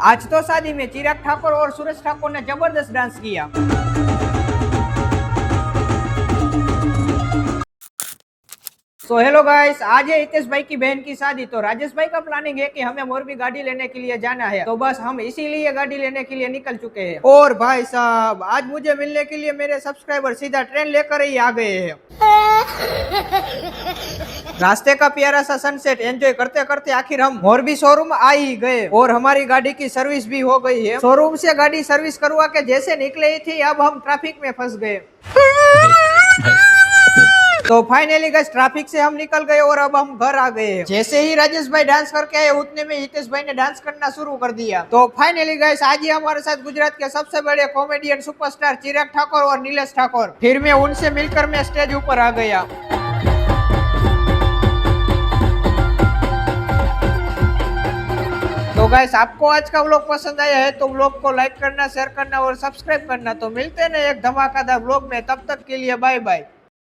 आज तो शादी में चिराग ठाकुर और सूरज ठाकुर ने जबरदस्त डांस किया। तो हेलो गाइस, आज है हितेश भाई की बहन की शादी। तो राजेश भाई का प्लानिंग है कि हमें मोरबी गाड़ी लेने के लिए जाना है, तो बस हम इसीलिए गाड़ी लेने के लिए निकल चुके हैं। और भाई साहब, आज मुझे मिलने के लिए मेरे सब्सक्राइबर सीधा ट्रेन लेकर ही आ गए हैं। रास्ते का प्यारा सा सनसेट एंजॉय करते करते आखिर हम मोरबी शोरूम आ ही गए और हमारी गाड़ी की सर्विस भी हो गई है। शोरूम से गाड़ी सर्विस करवा के जैसे निकले ही थी, अब हम ट्रैफिक में फंस गए। तो फाइनली गाइस, ट्रैफिक से हम निकल गए और अब हम घर आ गए। जैसे ही राजेश भाई डांस करके आए, उतने में हितेश भाई ने डांस करना शुरू कर दिया। तो फाइनली गाइस, आज ही हमारे साथ गुजरात के सबसे बड़े कॉमेडियन सुपरस्टार चिराग ठाकुर और नीलेश ठाकुर। फिर मैं उनसे मिलकर मैं स्टेज ऊपर आ गया। तो गाइस, आपको आज का व्लॉग पसंद आया है तो व्लॉग को लाइक करना, शेयर करना और सब्सक्राइब करना। तो मिलते हैं एक धमाकेदार व्लॉग में, तब तक के लिए बाय बाय।